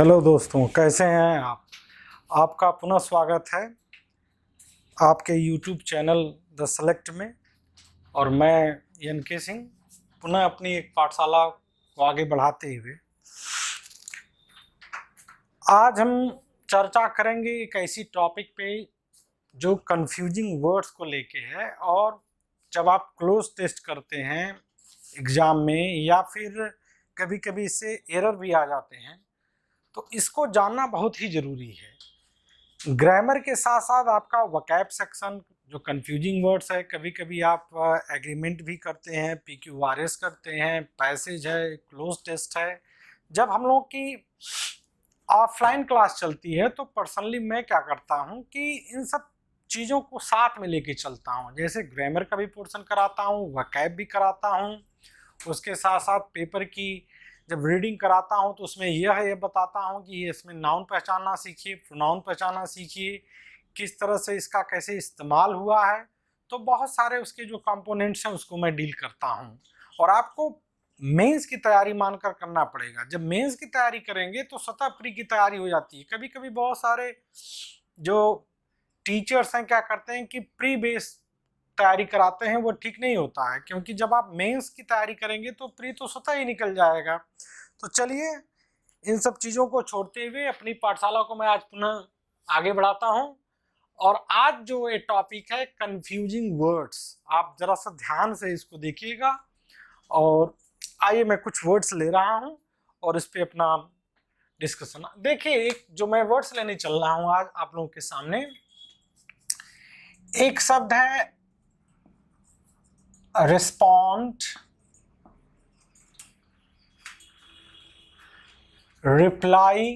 Hello दोस्तों, कैसे हैं आप। आपका पुनः स्वागत है आपके यूट्यूब चैनल द सेलेक्ट में। और मैं एन के सिंह पुनः अपनी एक पाठशाला को आगे बढ़ाते हुए आज हम चर्चा करेंगे एक ऐसी टॉपिक पे जो कंफ्यूजिंग वर्ड्स को लेके है। और जब आप क्लोज टेस्ट करते हैं एग्ज़ाम में या फिर कभी कभी इससे एरर भी आ जाते हैं, तो इसको जानना बहुत ही ज़रूरी है। ग्रामर के साथ साथ आपका वोकैब सेक्शन जो कंफ्यूजिंग वर्ड्स है, कभी कभी आप एग्रीमेंट भी करते हैं, PQRS करते हैं, पैसेज है, क्लोज टेस्ट है। जब हम लोग की ऑफलाइन क्लास चलती है तो पर्सनली मैं क्या करता हूँ कि इन सब चीज़ों को साथ में लेके चलता हूँ। जैसे ग्रामर का भी पोर्शन कराता हूँ, वोकैब भी कराता हूँ, उसके साथ साथ पेपर की जब रीडिंग कराता हूँ तो उसमें यह बताता हूँ कि ये इसमें नाउन पहचानना सीखिए, प्रोनाउन पहचानना सीखिए, किस तरह से इसका कैसे इस्तेमाल हुआ है। तो बहुत सारे उसके जो कंपोनेंट्स हैं उसको मैं डील करता हूँ। और आपको मेंस की तैयारी मानकर करना पड़ेगा। जब मेंस की तैयारी करेंगे तो स्वतः प्री की तैयारी हो जाती है। कभी कभी बहुत सारे जो टीचर्स हैं क्या करते हैं कि प्री बेस तैयारी कराते हैं, वो ठीक नहीं होता है, क्योंकि जब आप मेंस की तैयारी करेंगे तो प्री तो स्वतः ही निकल जाएगा। तो चलिए इन सब चीज़ों को छोड़ते हुए अपनी पाठशाला को मैं आज पुनः आगे बढ़ाता हूं। और आज जो ये टॉपिक है कंफ्यूजिंग वर्ड्स, आप जरा सा ध्यान से इसको देखिएगा। और आइए मैं कुछ वर्ड्स ले रहा हूं और इस पे अपना डिस्कशन देखिए। एक जो मैं वर्ड्स लेने चल रहा हूं आज आप लोगों के सामने, एक शब्द है रिस्पॉन्ड, रिप्लाई,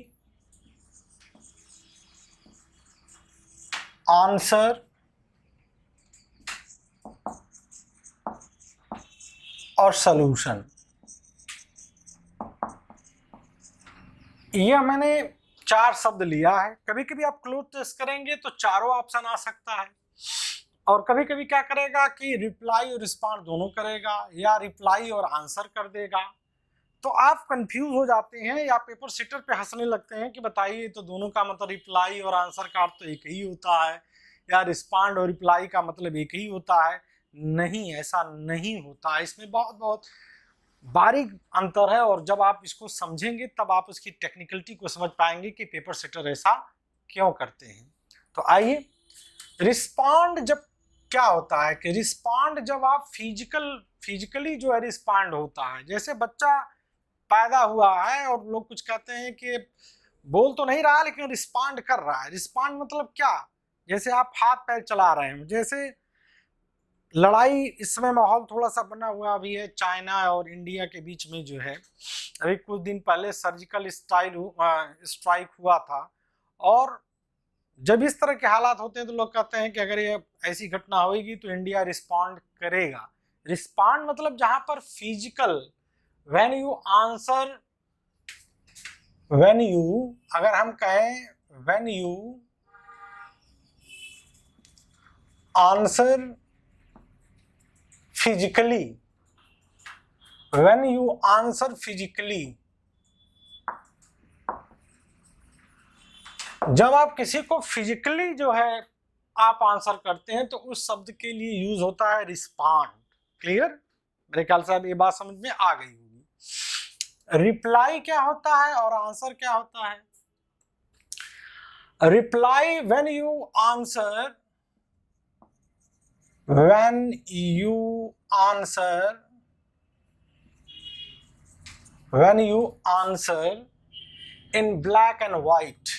आंसर और सॉल्यूशन। यह मैंने 4 शब्द लिया है। कभी कभी आप क्लोज टेस्ट करेंगे तो चारों ऑप्शन आ सकता है, और कभी कभी क्या करेगा कि रिप्लाई और रिस्पॉन्ड दोनों करेगा, या रिप्लाई और आंसर कर देगा। तो आप कंफ्यूज हो जाते हैं या पेपर सेटर पे हंसने लगते हैं कि बताइए तो दोनों का मतलब रिप्लाई और आंसर का अर्थ तो एक ही होता है, या रिस्पॉन्ड और रिप्लाई का मतलब एक ही होता है। नहीं, ऐसा नहीं होता है। इसमें बहुत बहुत बारीक अंतर है, और जब आप इसको समझेंगे तब आप उसकी टेक्निकलिटी को समझ पाएंगे कि पेपर सेटर ऐसा क्यों करते हैं। तो आइए, रिस्पॉन्ड जब क्या होता है कि रिस्पॉन्ड जब आप फिजिकली जो है रिस्पॉन्ड होता है। जैसे बच्चा पैदा हुआ है और लोग कुछ कहते हैं कि बोल तो नहीं रहा लेकिन रिस्पॉन्ड कर रहा है। रिस्पॉन्ड मतलब क्या? जैसे आप हाथ पैर चला रहे हैं। जैसे लड़ाई इस समय माहौल थोड़ा सा बना हुआ भी है चाइना और इंडिया के बीच में जो है। अभी कुछ दिन पहले सर्जिकल स्ट्राइक हुआ था। और जब इस तरह के हालात होते हैं तो लोग कहते हैं कि अगर ये ऐसी घटना होगी तो इंडिया रिस्पॉन्ड करेगा। रिस्पॉन्ड मतलब जहां पर physical, when you answer, when you, अगर हम कहें when you answer physically, when you answer physically, जब आप किसी को फिजिकली जो है आप आंसर करते हैं तो उस शब्द के लिए यूज होता है रिस्पॉन्ड। क्लियर? मेरे ख्याल से अब ये बात समझ में आ गई होगी। रिप्लाई क्या होता है और आंसर क्या होता है? Reply when you answer, when you answer, when you answer in black and white,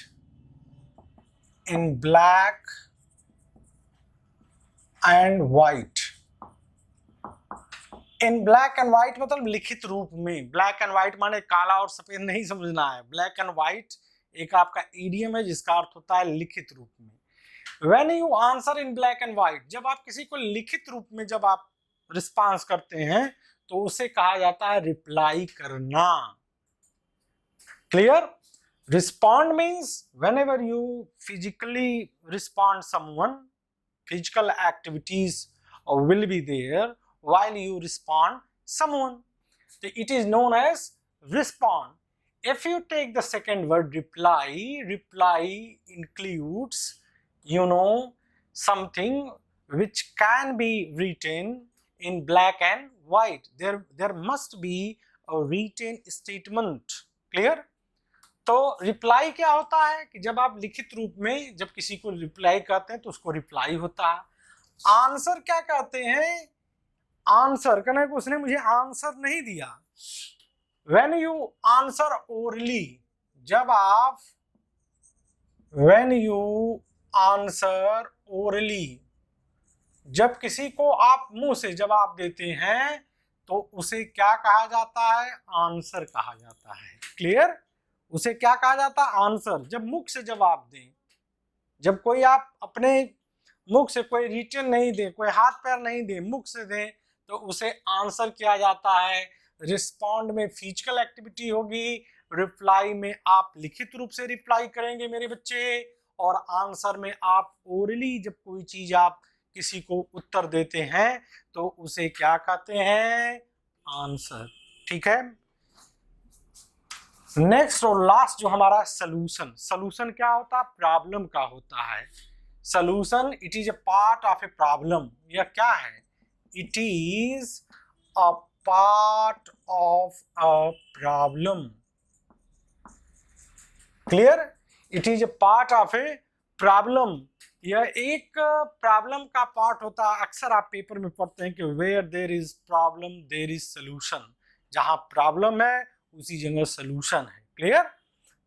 in black and white, in black and white मतलब लिखित रूप में। ब्लैक एंड व्हाइट माने काला और सफेद नहीं समझना है। ब्लैक एंड व्हाइट एक आपका इडियम है जिसका अर्थ होता है लिखित रूप में। When you answer in black and white, जब आप किसी को लिखित रूप में जब आप रिस्पांस करते हैं तो उसे कहा जाता है रिप्लाई करना। Clear? Respond means whenever you physically respond someone, physical activities will be there while you respond someone. So it is known as respond. if you take the second word reply, reply includes, you know, something which can be written in black and white. There must be a written statement. Clear? तो reply क्या होता है कि जब आप लिखित रूप में जब किसी को रिप्लाई कहते हैं तो उसको रिप्लाई होता है। आंसर क्या कहते हैं? आंसर कहना कि उसने मुझे आंसर नहीं दिया। व्हेन यू आंसर ओरली, जब आप व्हेन यू आंसर ओरली, जब किसी को आप मुंह से जवाब देते हैं तो उसे क्या कहा जाता है? आंसर कहा जाता है। क्लियर? उसे क्या कहा जाता है? आंसर। जब मुख से जवाब दें, जब कोई आप अपने मुख से कोई रिटन नहीं दे, कोई हाथ पैर नहीं दे, मुख से दें तो उसे आंसर किया जाता है। रिस्पॉन्ड में फिजिकल एक्टिविटी होगी, रिप्लाई में आप लिखित रूप से रिप्लाई करेंगे मेरे बच्चे, और आंसर में आप ओरली जब कोई चीज आप किसी को उत्तर देते हैं तो उसे क्या कहते हैं? आंसर। ठीक है। नेक्स्ट और लास्ट जो हमारा सॉल्यूशन, सॉल्यूशन क्या होता है? प्रॉब्लम का होता है। Solution, it is a part of a problem. यह क्या है? It is a part of a problem. Clear? It is a part of a problem. यह एक प्रॉब्लम का पार्ट होता है। अक्सर आप पेपर में पढ़ते हैं कि where there is problem there is solution. जहां प्रॉब्लम है उसी जगह सॉल्यूशन है। क्लियर?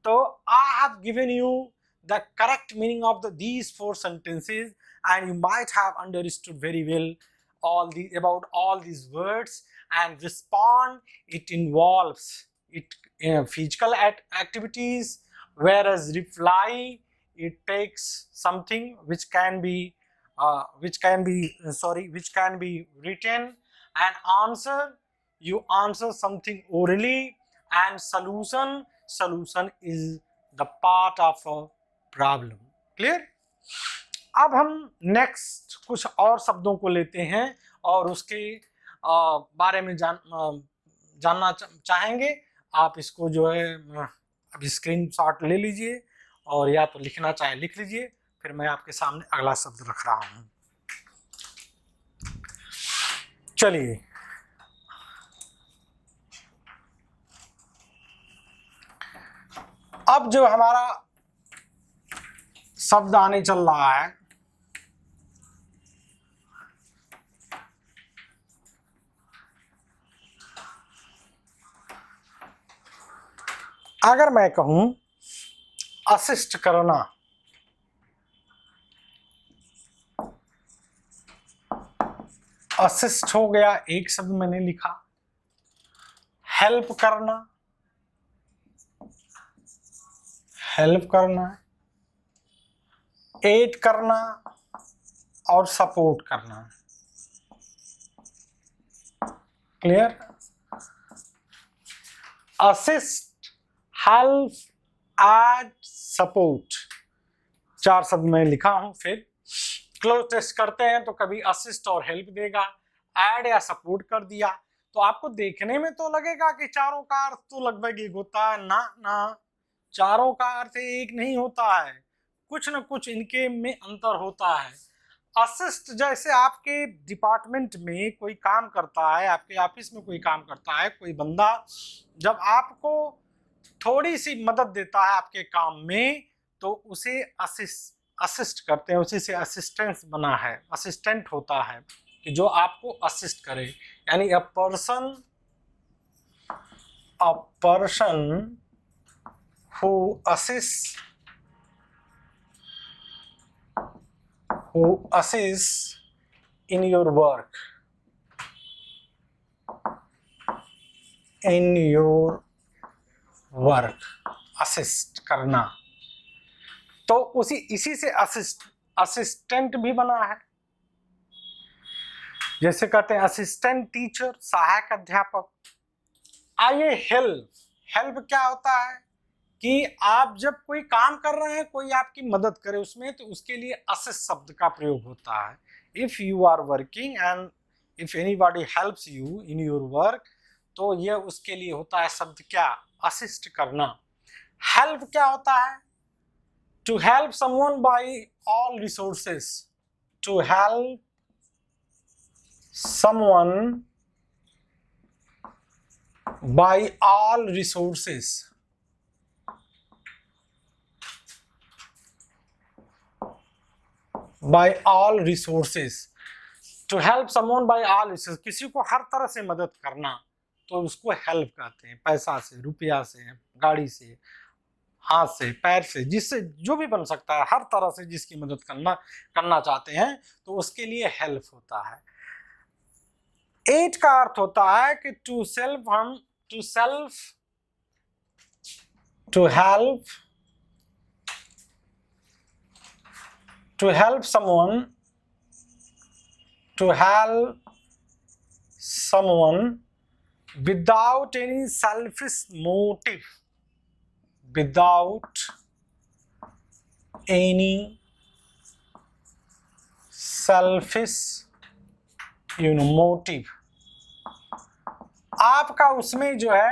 तो I have given you the correct meaning of these 4 sentences and you might have understood very well about all these words. And respond, it involves physical activities, whereas reply, it takes something which can be written. And answer, you answer something orally. And solution is the part of a problem. Clear? अब हम next कुछ और शब्दों को लेते हैं और उसके बारे में जानना चाहेंगे। आप इसको जो है अभी स्क्रीनशॉट ले लीजिए और या तो लिखना चाहे लिख लीजिए, फिर मैं आपके सामने अगला शब्द रख रहा हूं। चलिए, अब जो हमारा शब्द आने चल रहा है, अगर मैं कहूं असिस्ट करना, असिस्ट हो गया, एक शब्द मैंने लिखा। हेल्प करना, हेल्प करना, एड करना और सपोर्ट करना। Clear? Assist, help, aid, support, 4 शब्द मैं लिखा हूं। फिर क्लोज टेस्ट करते हैं तो कभी असिस्ट और हेल्प देगा, एड या सपोर्ट कर दिया। तो आपको देखने में तो लगेगा कि चारों का अर्थ तो लगभग एक होता है। ना, चारों का अर्थ एक नहीं होता है, कुछ न कुछ इनके में अंतर होता है। असिस्ट, जैसे आपके डिपार्टमेंट में कोई काम करता है, आपके ऑफिस में कोई काम करता है, कोई बंदा जब आपको थोड़ी सी मदद देता है आपके काम में तो उसे असिस्ट करते हैं, उसी से असिस्टेंस बना है, असिस्टेंट होता है कि जो आपको असिस्ट करे। यानी a person who assists in your work, assist करना। तो इसी से असिस्टेंट भी बना है। जैसे कहते हैं असिस्टेंट टीचर, सहायक अध्यापक। आइए, हेल्प क्या होता है कि आप जब कोई काम कर रहे हैं, कोई आपकी मदद करे उसमें, तो उसके लिए असिस्ट शब्द का प्रयोग होता है। If you are working and if anybody helps you in your work, तो यह उसके लिए होता है शब्द क्या? असिस्ट करना। हेल्प क्या होता है? To help someone by all resources, to help someone by all resources, by all resources, to help someone by all resources, किसी को हर तरह से मदद करना तो उसको हेल्प कहते हैं। पैसा से, रुपया से, गाड़ी से, हाथ से, पैर से, जिससे जो भी बन सकता है, हर तरह से जिसकी मदद करना चाहते हैं तो उसके लिए हेल्प होता है। एड का अर्थ होता है कि to help someone without any selfish motive, without any selfish motive। आपका उसमें जो है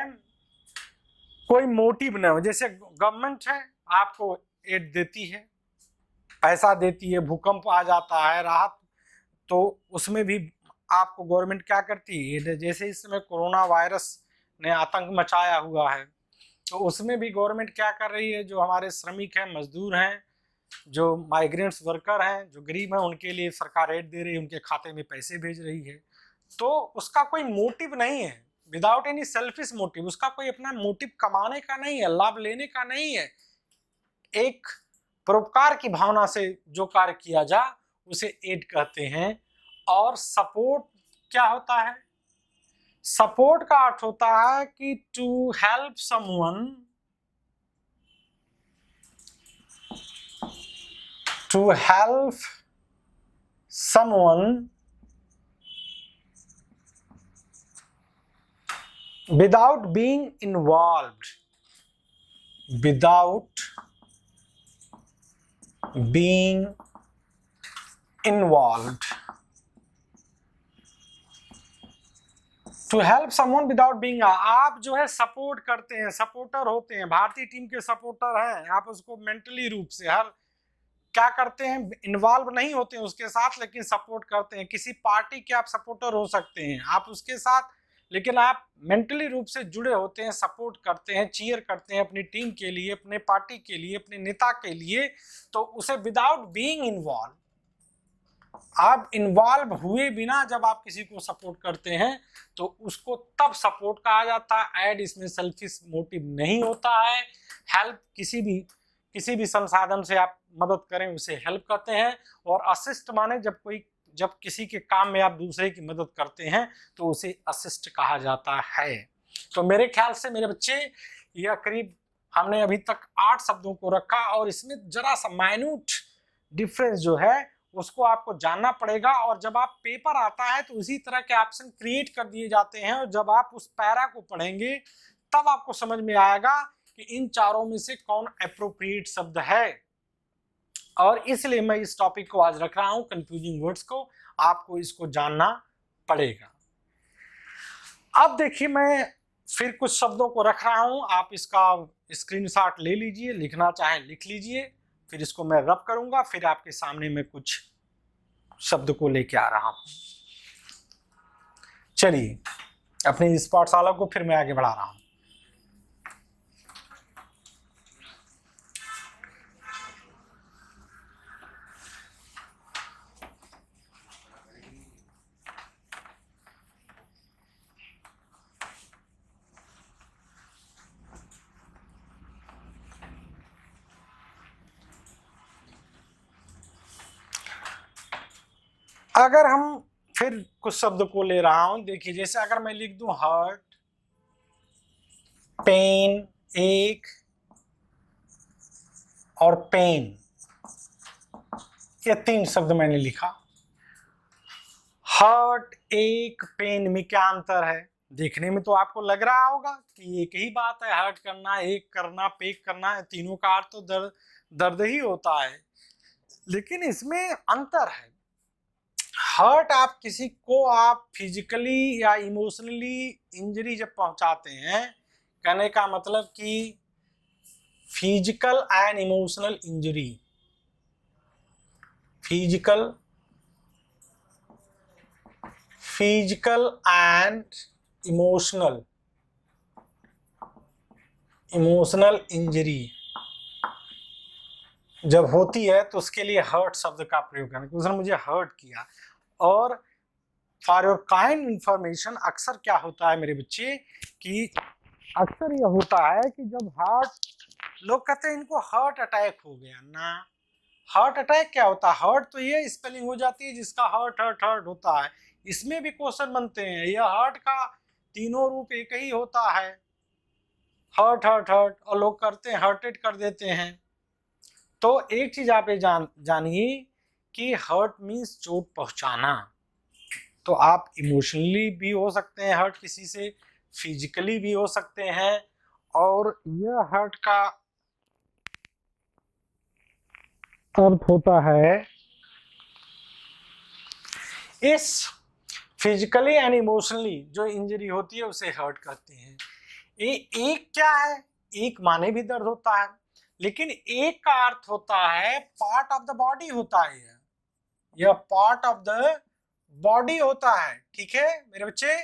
कोई मोटिव ना हो। जैसे गवर्नमेंट है, आपको एड देती है, पैसा देती है, भूकंप आ जाता है, राहत, तो उसमें भी आपको गवर्नमेंट क्या करती है? जैसे इस समय कोरोना वायरस ने आतंक मचाया हुआ है, तो उसमें भी गवर्नमेंट क्या कर रही है? जो हमारे श्रमिक हैं, मजदूर हैं, जो माइग्रेंट्स वर्कर हैं, जो गरीब हैं, उनके लिए सरकार एड दे रही है, उनके खाते में पैसे भेज रही है। तो उसका कोई मोटिव नहीं है, विदाउट एनी सेल्फिश मोटिव, उसका कोई अपना मोटिव कमाने का नहीं है, लाभ लेने का नहीं है। एक परोपकार की भावना से जो कार्य किया जा उसे एड कहते हैं। और सपोर्ट क्या होता है? सपोर्ट का अर्थ होता है कि to help someone without being involved, without being involved, to help someone without being. आप जो है सपोर्ट करते हैं, सपोर्टर होते हैं, भारतीय टीम के सपोर्टर हैं, आप उसको मेंटली रूप से हर क्या करते हैं? इन्वॉल्व नहीं होते हैं उसके साथ, लेकिन सपोर्ट करते हैं। किसी पार्टी के आप सपोर्टर हो सकते हैं, आप उसके साथ, लेकिन आप मेंटली रूप से जुड़े होते हैं, सपोर्ट करते हैं, चीयर करते हैं अपनी टीम के लिए, अपने पार्टी के लिए, अपने नेता के लिए, तो उसे विदाउट बीइंग इन्वॉल्व, आप इन्वॉल्व हुए बिना जब आप किसी को सपोर्ट करते हैं तो उसको तब सपोर्ट कहा जाता है। ऐड इसमें सेल्फिश मोटिव नहीं होता है। हेल्प किसी भी संसाधन से आप मदद करें उसे हेल्प कहते हैं। और असिस्ट माने जब किसी के काम में आप दूसरे की मदद करते हैं तो उसे असिस्ट कहा जाता है। तो मेरे ख्याल से मेरे बच्चे, यह करीब हमने अभी तक 8 शब्दों को रखा और इसमें जरा सा माइन्यूट डिफरेंस जो है उसको आपको जानना पड़ेगा। और जब आप पेपर आता है तो उसी तरह के ऑप्शन क्रिएट कर दिए जाते हैं और जब आप उस पैरा को पढ़ेंगे तब आपको समझ में आएगा कि इन चारों में से कौन एप्रोप्रिएट शब्द है। और इसलिए मैं इस टॉपिक को आज रख रहा हूं, कंफ्यूजिंग वर्ड्स को, आपको इसको जानना पड़ेगा। अब देखिए, मैं फिर कुछ शब्दों को रख रहा हूं, आप इसका स्क्रीनशॉट ले लीजिए, लिखना चाहें लिख लीजिए, फिर इसको मैं रब करूंगा, फिर आपके सामने मैं कुछ शब्द को लेके आ रहा हूं। चलिए, अपनी इस पाठशाला को फिर मैं आगे बढ़ा रहा हूं। अगर हम फिर कुछ शब्द को ले रहा हूं, देखिए, जैसे अगर मैं लिख दूं हर्ट, पेन, एक और पेन, ये 3 शब्द मैंने लिखा। हर्ट, एक, पेन में क्या अंतर है? देखने में तो आपको लग रहा होगा कि एक ही बात है, हर्ट करना, एक करना, पेक करना, तीनों का अर्थ तो दर्द ही होता है, लेकिन इसमें अंतर है। हर्ट, आप किसी को आप फिजिकली या इमोशनली इंजरी जब पहुंचाते हैं, कहने का मतलब कि physical and emotional injury, physical and emotional injury जब होती है तो उसके लिए हर्ट शब्द का प्रयोग करना, उसने मुझे हर्ट किया। और फॉर योर काइंड इंफॉर्मेशन, अक्सर क्या होता है मेरे बच्चे कि अक्सर यह होता है कि जब लोग कहते हैं इनको हार्ट अटैक हो गया ना। हार्ट अटैक क्या होता है? हार्ट तो ये स्पेलिंग हो जाती है जिसका हार्ट हर्ट हर्ट होता है। इसमें भी क्वेश्चन बनते हैं, यह हार्ट का तीनों रूप एक ही होता है, हर्ट हर्ट हर्ट, और लोग करते हैं हर्टेड कर देते हैं। तो एक चीज आप ये जानिए कि हर्ट मीन्स चोट पहुंचाना। तो आप इमोशनली भी हो सकते हैं हर्ट किसी से, फिजिकली भी हो सकते हैं, और यह हर्ट का अर्थ होता है इस फिजिकली एंड इमोशनली जो इंजरी होती है उसे हर्ट कहते हैं। एक क्या है, एक माने भी दर्द होता है, लेकिन एक का अर्थ होता है पार्ट ऑफ द बॉडी होता है, यह पार्ट ऑफ द बॉडी होता है। ठीक है मेरे बच्चे,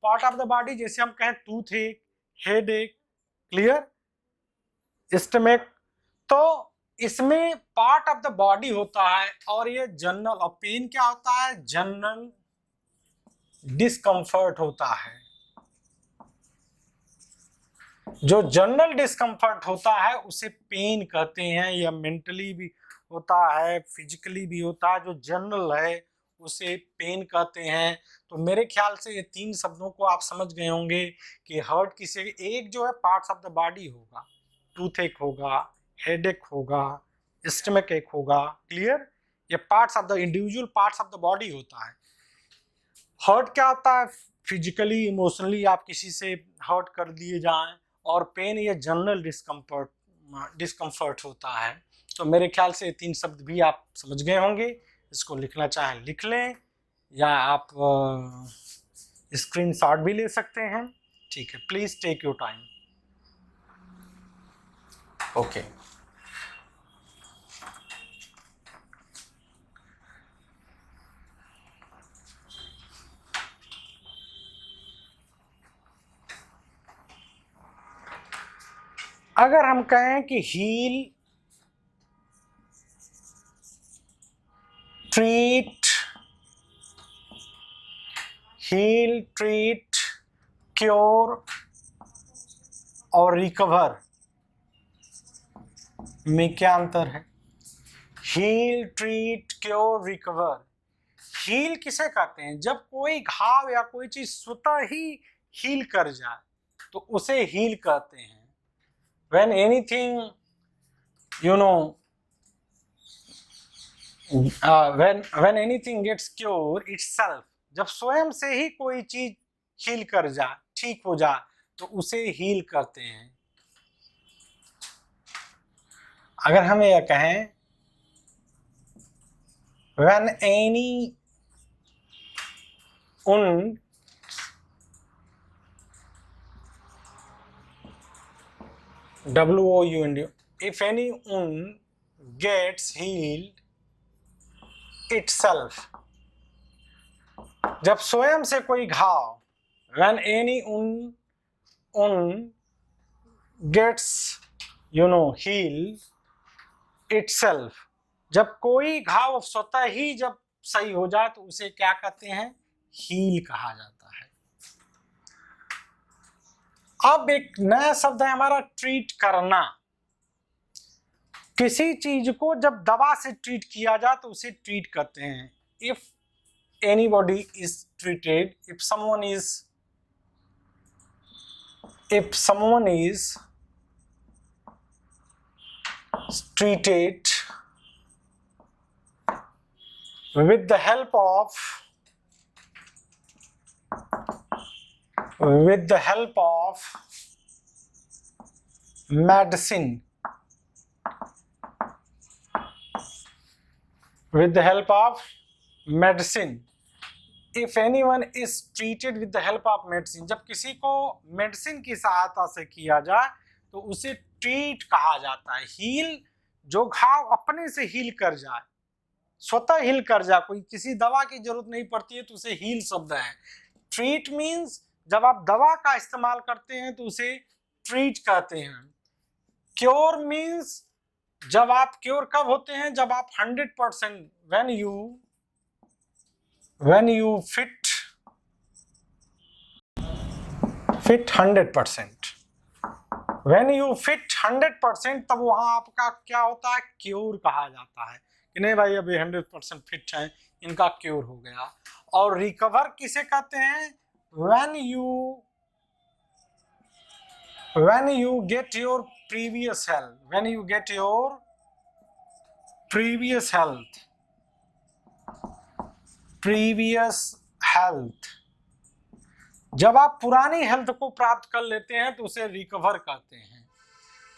पार्ट ऑफ द बॉडी, जैसे हम कहें टूथ एक, हेड एक, क्लियर, स्टमक, तो इसमें पार्ट ऑफ द बॉडी होता है। और ये जनरल, और पेन क्या होता है? जनरल डिस्कंफर्ट होता है। जो जनरल डिस्कंफर्ट होता है उसे पेन कहते हैं, या मेंटली भी होता है, फिजिकली भी होता है, जो जनरल है उसे पेन कहते हैं। तो मेरे ख्याल से ये तीन शब्दों को आप समझ गए होंगे कि हर्ट किसी, एक जो है पार्ट्स ऑफ द बॉडी होगा, टूथ एक होगा, हेड एक होगा, स्टमक एक होगा, क्लियर, ये parts of the individual parts of the body होता है। हर्ट क्या होता है? फिजिकली इमोशनली आप किसी से हर्ट कर दिए जाएं, और पेन ये जनरल डिस्कम्फर्ट होता है। तो मेरे ख्याल से तीन शब्द भी आप समझ गए होंगे। इसको लिखना चाहें लिख लें, या आप स्क्रीनशॉट भी ले सकते हैं। ठीक है, please take your time. Okay, अगर हम कहें कि हील, ट्रीट, क्योर और रिकवर में क्या अंतर है? Heal, treat, cure, recover. Heal किसे कहते हैं? जब कोई घाव या कोई चीज स्वतः ही हील कर जाए तो उसे हील कहते हैं। When anything, you know, when anything gets cured itself, जब स्वयं से ही कोई चीज हील कर जाए, ठीक हो जाए, तो उसे हील करते हैं। अगर हम यह कहें when any wound WOUND, if any wound gets healed itself, जब स्वयं से कोई घाव, when any wound gets healed itself, जब कोई घाव स्वतः ही जब सही हो जाए तो उसे क्या कहते हैं? हील कहा जाता है। अब एक नया शब्द है हमारा ट्रीट करना। किसी चीज को जब दवा से ट्रीट किया जाए तो उसे ट्रीट कहते हैं। If anybody is treated, if someone is treated with the help of medicine, if anyone is treated with the help of medicine, जब किसी को मेडिसिन की सहायता से किया जाए तो उसे ट्रीट कहा जाता है। हील, जो घाव अपने से हील कर जाए, स्वतः हील कर जाए, कोई किसी दवा की जरूरत नहीं पड़ती है तो उसे हील शब्द है। ट्रीट मीन्स जब आप दवा का इस्तेमाल करते हैं तो उसे ट्रीट कहते हैं। क्योर मीन्स जब आप क्योर कब होते हैं, जब आप 100% when you fit 100%, when you fit 100%, तब वहां आपका क्या होता है, क्योर कहा जाता है कि नहीं भाई अभी 100% फिट है, इनका क्योर हो गया। और रिकवर किसे कहते हैं, when you get your previous health, when you get your previous health, जब आप पुरानी हेल्थ को प्राप्त कर लेते हैं तो उसे रिकवर कहते हैं।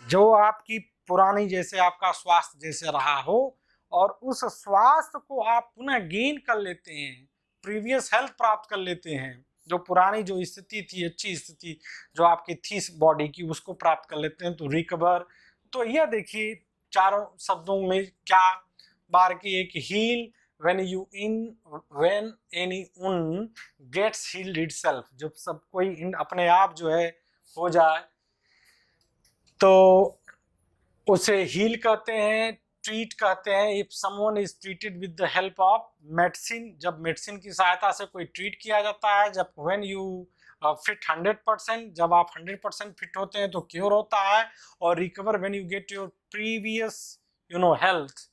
जो आपकी पुरानी, जैसे आपका स्वास्थ्य जैसे रहा हो और उस स्वास्थ्य को आप पुनः गेन कर लेते हैं, प्रीवियस हेल्थ प्राप्त कर लेते हैं, जो पुरानी जो स्थिति थी, अच्छी स्थिति जो आपकी थी बॉडी की, उसको प्राप्त कर लेते हैं तो रिकवर। तो यह देखिए चारों शब्दों में क्या बार की एक heal, when anyone gets healed itself, जब सब कोई अपने आप जो है हो जाए तो उसे हील कहते हैं, ट्रीट कहते हैं। If someone is treated with the help of medicine, जब मेडिसिन की सहायता से कोई ट्रीट किया जाता है। जब व्हेन यू फिट 100%, जब आप 100% फिट होते हैं तो क्योर होता है। और recover when you get your previous health,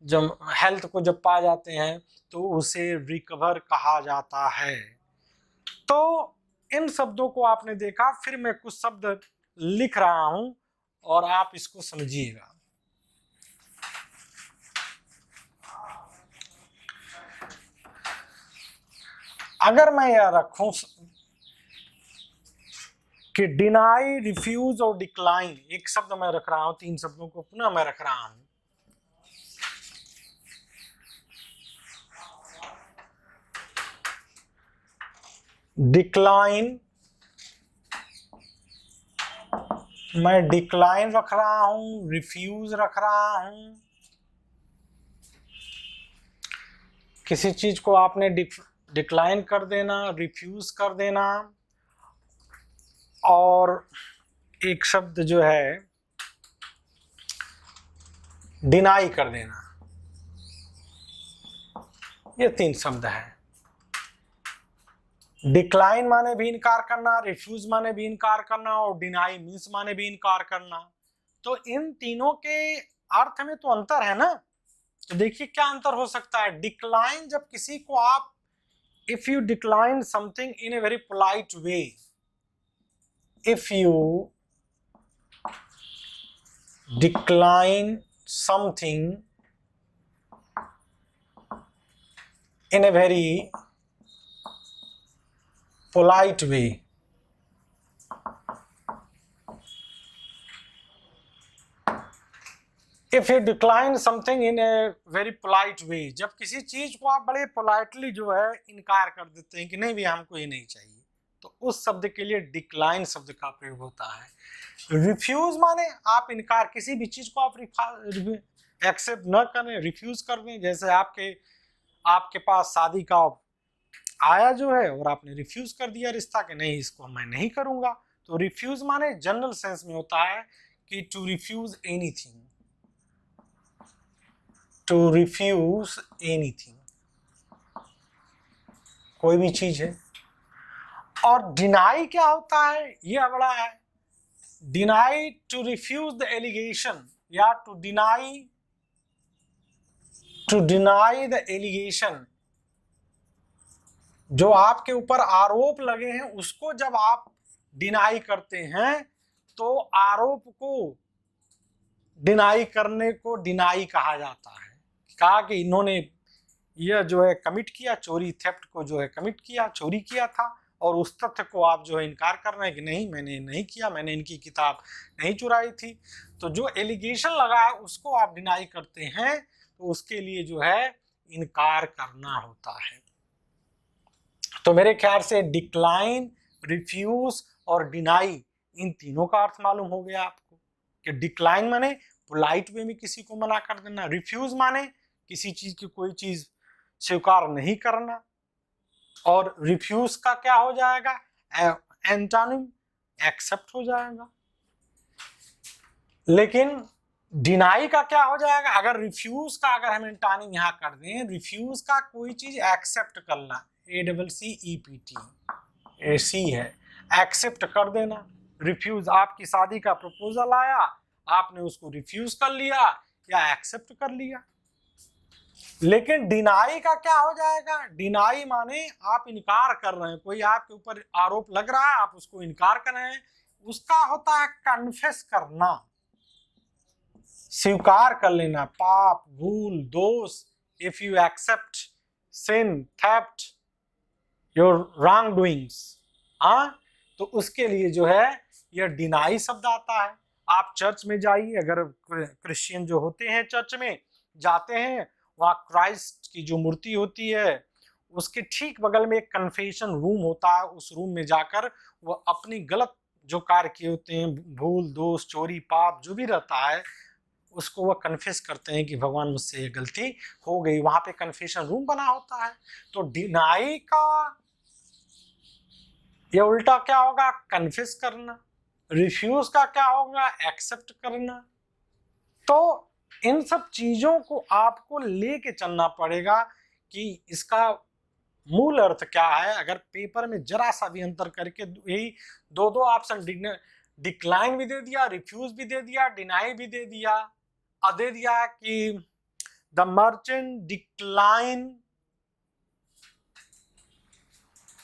जब हेल्थ को जब पा जाते हैं तो उसे रिकवर कहा जाता है। तो इन शब्दों को आपने देखा, फिर मैं कुछ शब्द लिख रहा हूं और आप इसको समझिएगा। अगर मैं यह रखूं कि डिनाई, रिफ्यूज और डिक्लाइन, एक शब्द मैं रख रहा हूं, तीन शब्दों को पुनः मैं रख रहा हूं। डिक्लाइन, मैं डिक्लाइन रख रहा हूं, रिफ्यूज रख रहा हूं। किसी चीज को आपने डिक्लाइन कर देना, रिफ्यूज कर देना, और एक शब्द जो है डिनाई कर देना, ये तीन शब्द है। डिक्लाइन माने भी इनकार करना, रिफ्यूज माने भी इनकार करना, और डिनाई मीन्स माने भी इनकार करना। तो इन तीनों के अर्थ में तो अंतर है ना। तो देखिए क्या अंतर हो सकता है। डिक्लाइन, जब किसी को आप, if you decline something in a very polite way, if you decline something in a very polite way, if you decline something in a very polite way, जब किसी चीज को आप बड़े पोलाइटली जो है इनकार कर देते हैं कि नहीं भी हमको ये नहीं चाहिए, तो उस शब्द के लिए डिक्लाइन शब्द का प्रयोग होता है। रिफ्यूज माने आप इनकार, किसी भी चीज को आप एक्सेप्ट न करें, रिफ्यूज कर दें। जैसे आपके पास शादी का आया जो है और आपने रिफ्यूज कर दिया रिश्ता कि नहीं, इसको मैं नहीं करूंगा। तो रिफ्यूज माने जनरल सेंस में होता है कि to refuse anything, to refuse anything, कोई भी चीज है। और डिनाई क्या होता है, यह बड़ा है। Deny, to refuse the allegation, या टू डिनाई द एलिगेशन, जो आपके ऊपर आरोप लगे हैं उसको जब आप डिनाई करते हैं तो आरोप को डिनाई करने को डिनाई कहा जाता है। कहा कि इन्होंने यह जो है कमिट किया, चोरी, थेफ्ट को जो है कमिट किया, चोरी किया था, और उस तथ्य को आप जो है इनकार कर रहे हैं कि नहीं मैंने नहीं किया, मैंने इनकी किताब नहीं चुराई थी। तो जो एलिगेशन लगा है उसको आप डिनाई करते हैं, तो उसके लिए जो है इनकार करना होता है। तो मेरे ख्याल से डिक्लाइन, रिफ्यूज और डिनाई, इन तीनों का अर्थ मालूम हो गया आपको कि डिक्लाइन माने पोलाइट वे में किसी को मना कर देना, रिफ्यूज माने किसी चीज की कोई चीज स्वीकार नहीं करना, और रिफ्यूज का क्या हो जाएगा, एंटोनिम एक्सेप्ट हो जाएगा। लेकिन डिनाई का क्या हो जाएगा, अगर रिफ्यूज का अगर हम एंटोनिम यहां कर दें, रिफ्यूज का कोई चीज एक्सेप्ट करना, ACCEPT है, एक्सेप्ट कर देना। रिफ्यूज, आपकी शादी का प्रपोजल आया, आपने उसको रिफ्यूज कर लिया या एक्सेप्ट कर लिया। लेकिन डिनाई का क्या हो जाएगा, डिनाई माने आप इनकार कर रहे हैं, कोई आपके ऊपर आरोप लग रहा है, आप उसको इनकार कर रहे हैं, उसका होता है कन्फेस करना, स्वीकार कर लेना, पाप, भूल, दोष। If you accept sin, theft, your wrong doings, हाँ, तो उसके लिए जो है यह डिनाई शब्द आता है। आप चर्च में जाइए, अगर क्रिश्चियन जो होते हैं चर्च में जाते हैं, वहाँ क्राइस्ट की जो मूर्ति होती है उसके ठीक बगल में एक कन्फेशन रूम होता है, उस रूम में जाकर वो अपनी गलत जो कार्य किए होते हैं, भूल, दोष, चोरी, पाप जो भी रहता है, उसको वह कन्फेस करते हैं कि भगवान मुझसे ये गलती हो गई। वहां पे कन्फेशन रूम बना होता है। तो डिनाई का ये उल्टा क्या होगा, कन्फेस करना। रिफ्यूज का क्या होगा, एक्सेप्ट करना। तो इन सब चीजों को आपको लेके चलना पड़ेगा कि इसका मूल अर्थ क्या है। अगर पेपर में जरा सा भी अंतर करके यही दो ऑप्शन, डिक्लाइन भी दे दिया, रिफ्यूज भी दे दिया, डिनाई भी दे दिया कि the merchant decline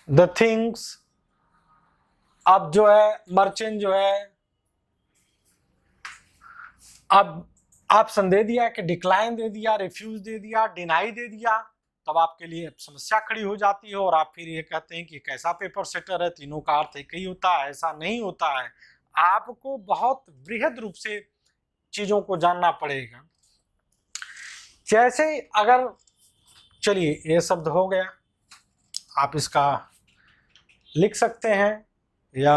the things. अब जो है मर्चेंट जो है, अब ऑप्शन दे दिया कि डिक्लाइन दे दिया, रिफ्यूज दे दिया, डिनाई दे दिया, तब आपके लिए समस्या खड़ी हो जाती है और आप फिर ये कहते हैं कि कैसा पेपर सेटर है, तीनों का अर्थ एक ही होता है। ऐसा नहीं होता है, आपको बहुत बृहद रूप से चीजों को जानना पड़ेगा। जैसे अगर, चलिए ये शब्द हो गया, आप इसका लिख सकते हैं या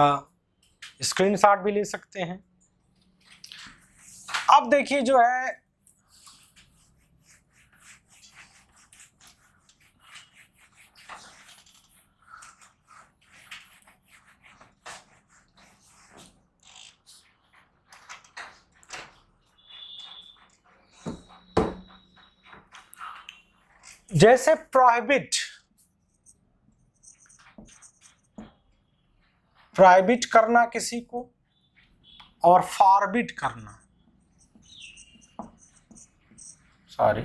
स्क्रीनशॉट भी ले सकते हैं। अब देखिए जो है, जैसे प्रोहिबिट करना किसी को, और फॉरबिड करना, सॉरी,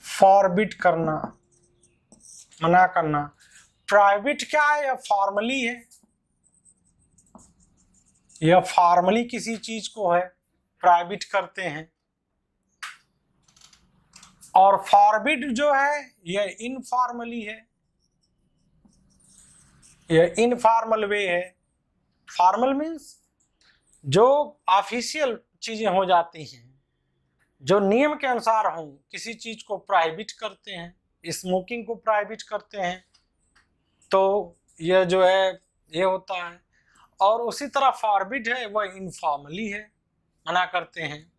फॉरबिड करना, मना करना। प्राइवेट क्या है, यह फॉर्मली है, यह फॉर्मली किसी चीज को है प्राइवेट करते हैं। और फॉरबिड जो है यह इनफॉर्मली है, यह इनफॉर्मल वे है। फॉर्मल मीन्स जो ऑफिशियल चीजें हो जाती हैं, जो नियम के अनुसार हों, किसी चीज को प्राइवेट करते हैं, स्मोकिंग को प्राइवेट करते हैं, तो यह जो है ये होता है। और उसी तरह फॉरबिड है, वह इनफॉर्मली है, मना करते हैं।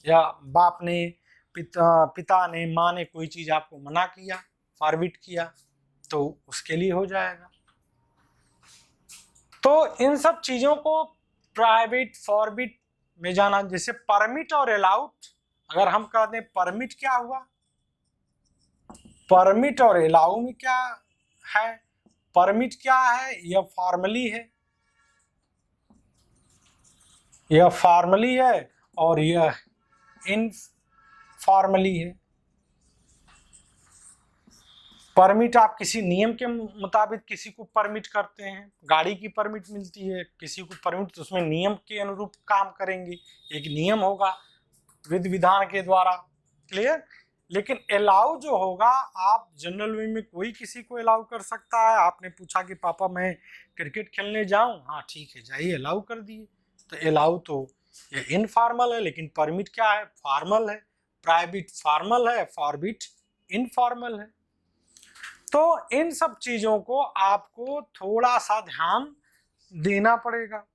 या बाप ने, पिता ने, माँ ने कोई चीज आपको मना किया, फॉरबिड किया, तो उसके लिए हो जाएगा। तो इन सब चीजों को प्राइवेट, फॉरबिड में जाना। जैसे परमिट और अलाउड, अगर हम कह दें परमिट क्या हुआ, परमिट और अलाउ में क्या है। परमिट क्या है, यह फॉर्मली है, यह फॉर्मली है, और यह इनफॉर्मली है। परमिट आप किसी नियम के मुताबिक किसी को परमिट करते हैं, गाड़ी की परमिट मिलती है किसी को परमिट, तो उसमें नियम के अनुरूप काम करेंगे, एक नियम होगा विधि विधान के द्वारा, क्लियर। लेकिन अलाउ जो होगा, आप जनरल वे में कोई किसी को अलाउ कर सकता है। आपने पूछा कि पापा मैं क्रिकेट खेलने जाऊं, हाँ ठीक है जाइए, अलाउ कर दिए। तो अलाउ तो ये इनफॉर्मल है, लेकिन परमिट क्या है, फॉर्मल है। प्राइवेट फॉर्मल है, फॉरबिट इनफॉर्मल है। तो इन सब चीजों को आपको थोड़ा सा ध्यान देना पड़ेगा।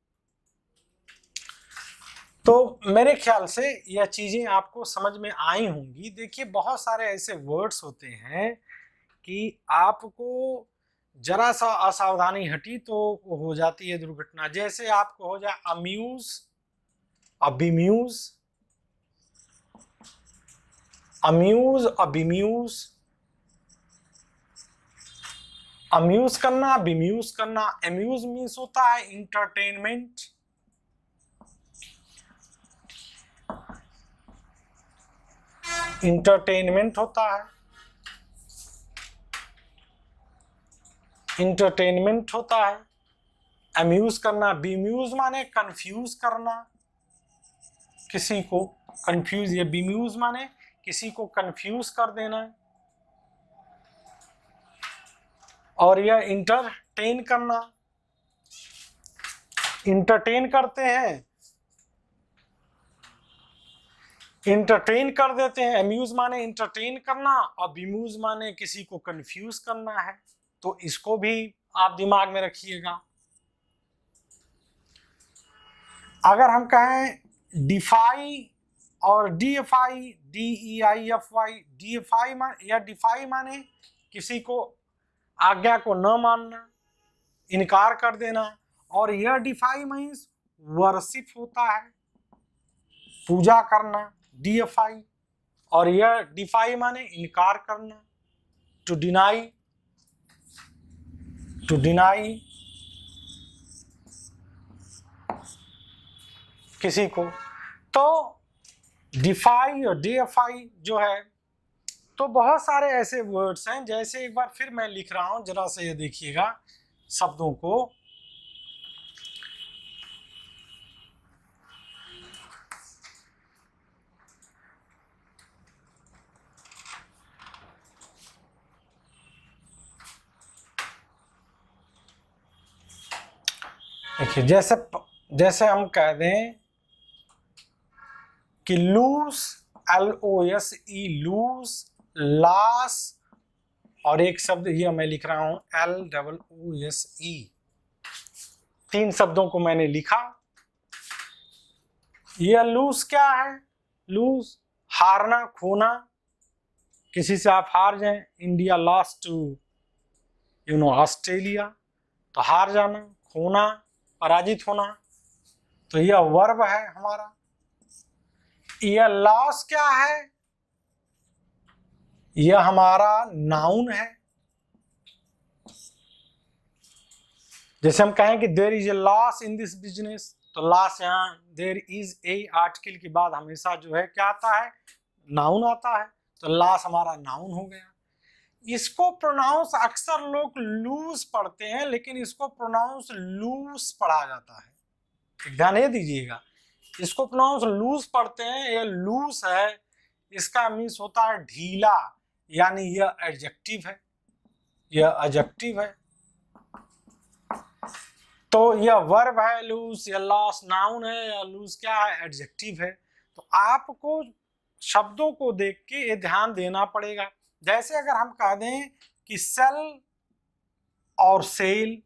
तो मेरे ख्याल से यह चीजें आपको समझ में आई होंगी। देखिए बहुत सारे ऐसे वर्ड्स होते हैं कि आपको जरा सा असावधानी हटी तो हो जाती है दुर्घटना। जैसे आपको हो जाए अम्यूज, अबिम्यूज, अम्यूज, अबिम्यूज, अम्यूज करना, बिम्यूज करना। अम्यूज मीन्स होता है इंटरटेनमेंट, इंटरटेनमेंट होता है, इंटरटेनमेंट होता है। अम्यूज करना, बीम्यूज माने कंफ्यूज करना किसी को, कंफ्यूज। या बीम्यूज माने किसी को कंफ्यूज कर देना। और यह इंटरटेन करना, इंटरटेन करते हैं, इंटरटेन कर देते हैं। अम्यूज माने इंटरटेन करना और बीम्यूज माने किसी को कंफ्यूज करना है। तो इसको भी आप दिमाग में रखिएगा। अगर हम कहें डिफाई और डीएफआई, DEIFY, डीएफआई माने या डिफाई माने किसी को आज्ञा को न मानना, इनकार कर देना। और यह डिफाई मीन्स वर्शिप होता है, पूजा करना, डीएफआई। और यह डिफाई माने इनकार करना, टू डिनाई, टू डिनाई किसी को। तो डिफाई और डीएफआई जो है, तो बहुत सारे ऐसे वर्ड्स हैं। जैसे एक बार फिर मैं लिख रहा हूं, जरा से ये देखिएगा शब्दों को। देखिए जैसे हम कह दें कि लूज, LOSE, लूज, लॉस। और एक शब्द ये मैं लिख रहा हूं LOOSE। 3 शब्दों को मैंने लिखा। यह लूज क्या है, लूज हारना, खोना। किसी से आप हार जाएं, इंडिया लॉस्ट टू ऑस्ट्रेलिया, तो हार जाना, खोना, पराजित होना। तो यह वर्ब है हमारा। यह लॉस क्या है, यह हमारा नाउन है। जैसे हम कहें कि there is a loss in this business, तो लॉस यहाँ देयर इज ए आर्टिकल के बाद हमेशा जो है क्या आता है, नाउन आता है। तो लॉस हमारा नाउन हो गया। इसको प्रोनाउंस अक्सर लोग लूज पढ़ते हैं, लेकिन इसको प्रोनाउंस लूज पढ़ा जाता है। ध्यान ये दीजिएगा, इसको प्रोनाउंस लूज पढ़ते हैं। ये लूज है, इसका मीन्स होता है ढीला, यानी यह एडजेक्टिव है, यह एडजेक्टिव है। तो यह वर्ब है लूज, या लॉस नाउन है, या लूज क्या है, एडजेक्टिव है। तो आपको शब्दों को देख के ये ध्यान देना पड़ेगा। जैसे अगर हम कह दें कि सेल और सेल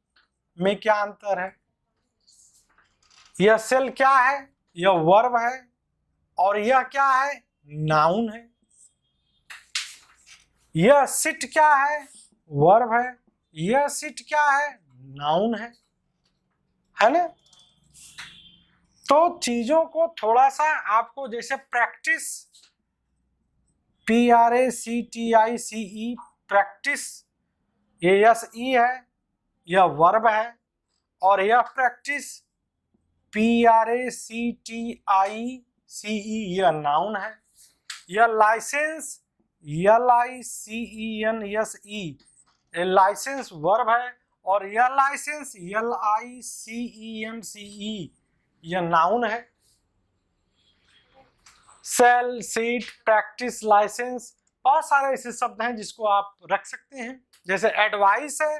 में क्या अंतर है, यह सेल क्या है, यह वर्ब है, और यह क्या है, नाउन है। यह सिट क्या है, वर्ब है, यह सिट क्या है, नाउन है ना। तो चीजों को थोड़ा सा आपको जैसे प्रैक्टिस, PRACTICE, प्रैक्टिस, ये SE है, यह वर्ब है। और यह प्रैक्टिस PRACTICE, यह नाउन है। यह लाइसेंस, LICENSE, लाइसेंस वर्ब है। और यह लाइसेंस, LICENCE, यह नाउन है। सेल, सीट, प्रैक्टिस, लाइसेंस, बहुत सारे ऐसे शब्द हैं जिसको आप रख सकते हैं, जैसे एडवाइस है,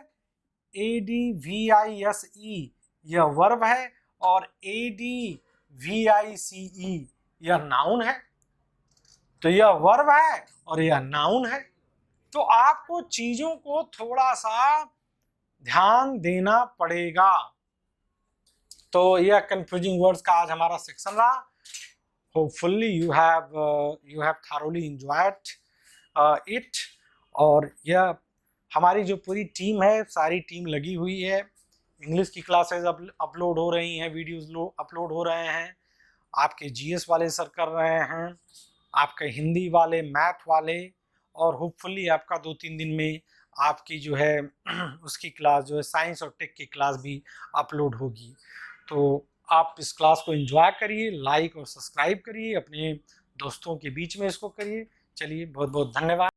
ADVISE यह वर्ब है, और ADVICE यह नाउन है। तो यह वर्ब है और यह नाउन है। तो आपको चीजों को थोड़ा सा ध्यान देना पड़ेगा। तो यह कंफ्यूजिंग वर्ड्स का आज हमारा सेक्शन रहा। Hopefully you have thoroughly enjoyed it. और यह हमारी जो पूरी टीम है, सारी टीम लगी हुई है। इंग्लिश की क्लासेस अपलोड हो रही हैं, वीडियोस अपलोड हो रहे हैं, आपके जीएस वाले सर कर रहे हैं, आपके हिंदी वाले, मैथ वाले, और होपफुली आपका 2-3 दिन में आपकी जो है उसकी क्लास जो है साइंस और टेक की क्लास भी अपलोड होगी। तो आप इस क्लास को एंजॉय करिए, लाइक और सब्सक्राइब करिए, अपने दोस्तों के बीच में इसको करिए। चलिए, बहुत बहुत धन्यवाद।